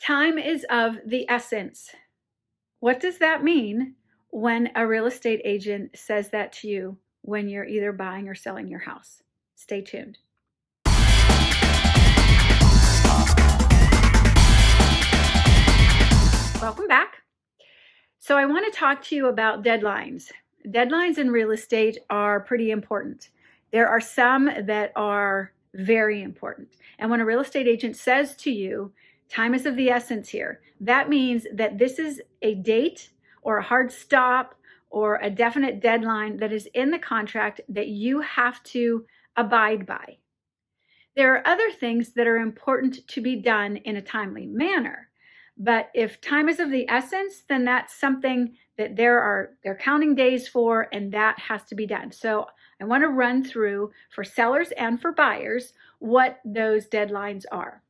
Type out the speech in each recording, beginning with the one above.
Time is of the essence. What does that mean when a real estate agent says that to you when you're either buying or selling your house? Stay tuned. Welcome back. So I want to talk to you about deadlines. Deadlines in real estate are pretty important. There are some that are very important. And when a real estate agent says to you, time is of the essence here, that means that this is a date or a hard stop or a definite deadline that is in the contract that you have to abide by. There are other things that are important to be done in a timely manner. But if time is of the essence, then that's something that they're counting days for, and that has to be done. So I want to run through for sellers and for buyers what those deadlines are.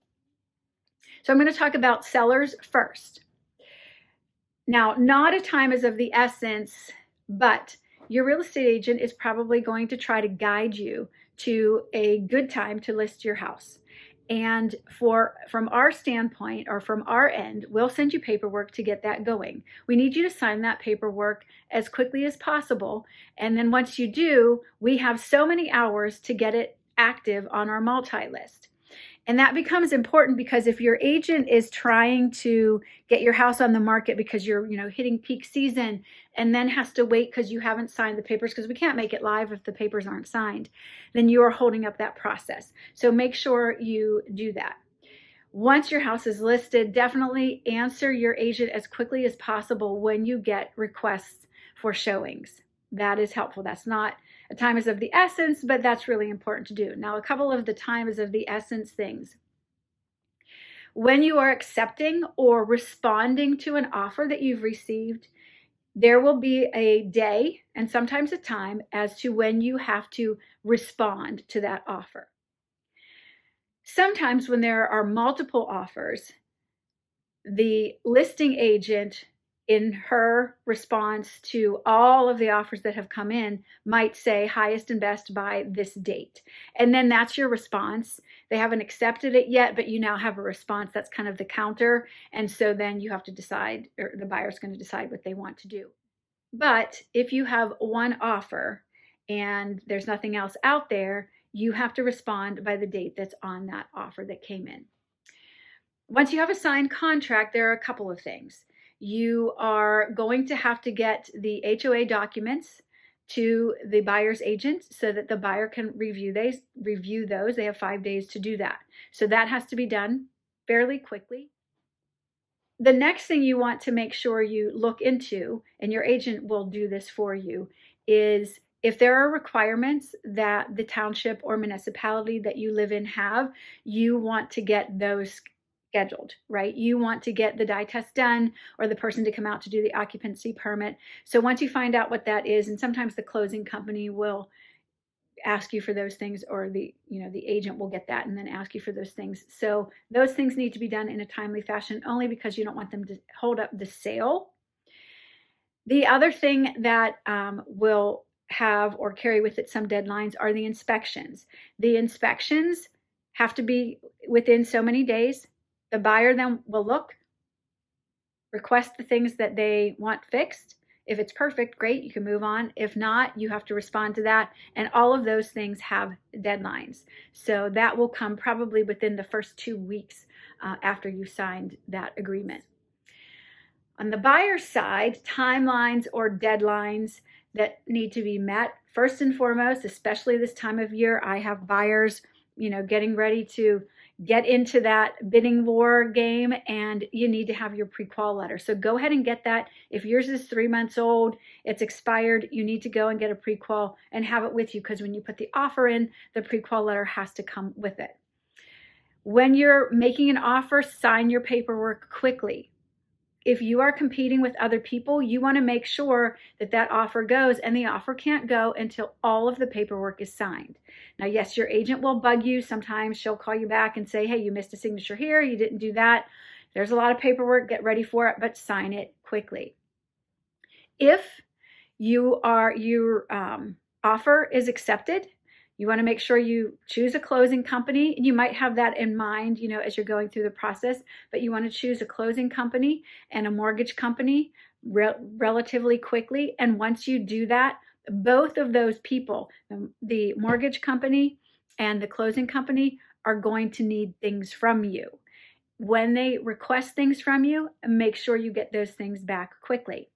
So I'm going to talk about sellers first. Now, not a time is of the essence, but your real estate agent is probably going to try to guide you to a good time to list your house. And from our standpoint or from our end, we'll send you paperwork to get that going. We need you to sign that paperwork as quickly as possible. And then once you do, we have so many hours to get it active on our multi-list. And that becomes important because if your agent is trying to get your house on the market because you're, hitting peak season and then has to wait because you haven't signed the papers, because we can't make it live if the papers aren't signed, then you are holding up that process. So make sure you do that. Once your house is listed, definitely answer your agent as quickly as possible when you get requests for showings. That is helpful. That's not a time is of the essence, but that's really important to do. Now, a couple of the time is of the essence things. When you are accepting or responding to an offer that you've received, there will be a day and sometimes a time as to when you have to respond to that offer. Sometimes when there are multiple offers, the listing agent, in her response to all of the offers that have come in, might say highest and best by this date. And then that's your response. They haven't accepted it yet, but you now have a response. That's kind of the counter. And so then you have to decide, or the buyer's going to decide what they want to do. But if you have one offer and there's nothing else out there, you have to respond by the date that's on that offer that came in. Once you have a signed contract, there are a couple of things. You are going to have to get the HOA documents to the buyer's agent so that the buyer can review those. They have 5 days to do that. So that has to be done fairly quickly. The next thing you want to make sure you look into, and your agent will do this for you, is if there are requirements that the township or municipality that you live in have, you want to get those scheduled, right? You want to get the dye test done or the person to come out to do the occupancy permit. So once you find out what that is, and sometimes the closing company will ask you for those things, or the agent will get that and then ask you for those things. So those things need to be done in a timely fashion, only because you don't want them to hold up the sale. The other thing that will have or carry with it some deadlines are the inspections. The inspections have to be within so many days. The buyer then will look, request the things that they want fixed. If it's perfect, great, you can move on. If not, you have to respond to that. And all of those things have deadlines. So that will come probably within the first 2 weeks after you signed that agreement. On the buyer's side, timelines or deadlines that need to be met. First and foremost, especially this time of year, I have buyers, getting ready to get into that bidding war game, and you need to have your pre-qual letter. So go ahead and get that. If yours is 3 months old, it's expired, you need to go and get a pre-qual and have it with you, because when you put the offer in, the pre-qual letter has to come with it. When you're making an offer, sign your paperwork quickly. If you are competing with other people, you want to make sure that that offer goes, and the offer can't go until all of the paperwork is signed. Now, yes, your agent will bug you. Sometimes she'll call you back and say, hey, you missed a signature here, you didn't do that. There's a lot of paperwork, get ready for it, but sign it quickly. If your offer is accepted, You want to make sure you choose a closing company. You might have that in mind, as you're going through the process, but you want to choose a closing company and a mortgage company relatively quickly. And once you do that, both of those people, the mortgage company and the closing company, are going to need things from you. When they request things from you, make sure you get those things back quickly.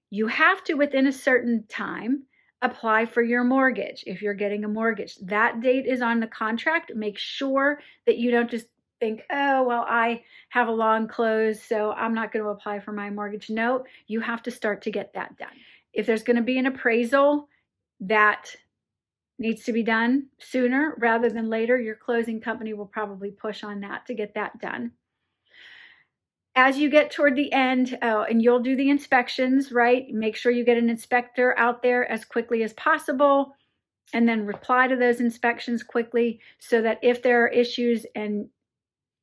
You have to, within a certain time, apply for your mortgage. If you're getting a mortgage, that date is on the contract. Make sure that you don't just think, oh, well, I have a long close, so I'm not going to apply for my mortgage. No, you have to start to get that done. If there's going to be an appraisal, that needs to be done sooner rather than later. Your closing company will probably push on that to get that done. As you get toward the end, and you'll do the inspections, right? Make sure you get an inspector out there as quickly as possible, and then reply to those inspections quickly so that if there are issues and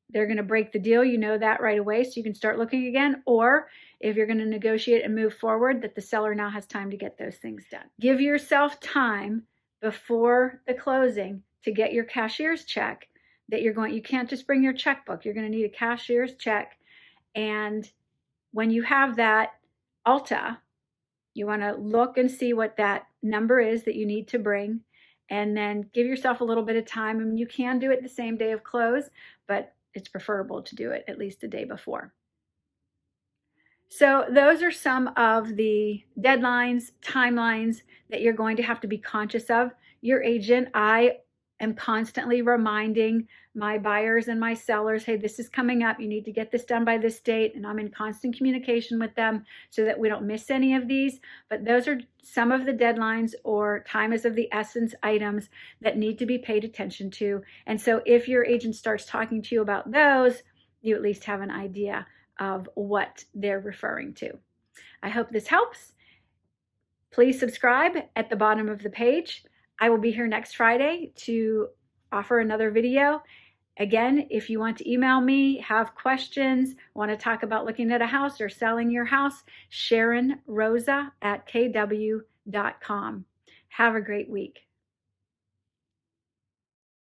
they're going to break the deal, you know that right away, so you can start looking again. Or if you're going to negotiate and move forward, that the seller now has time to get those things done. Give yourself time before the closing to get your cashier's check that you can't just bring your checkbook. You're going to need a cashier's check. And when you have that ALTA, you want to look and see what that number is that you need to bring, and then give yourself a little bit of time. I mean, you can do it the same day of close, but it's preferable to do it at least a day before. So those are some of the deadlines, timelines that you're going to have to be conscious of. Your agent, I am constantly reminding my buyers and my sellers, hey, this is coming up. You need to get this done by this date. And I'm in constant communication with them so that we don't miss any of these. But those are some of the deadlines or time is of the essence items that need to be paid attention to. And so if your agent starts talking to you about those, you at least have an idea of what they're referring to. I hope this helps. Please subscribe at the bottom of the page. I will be here next Friday to offer another video. Again, if you want to email me, have questions, want to talk about looking at a house or selling your house, SharonRosa@kw.com. Have a great week.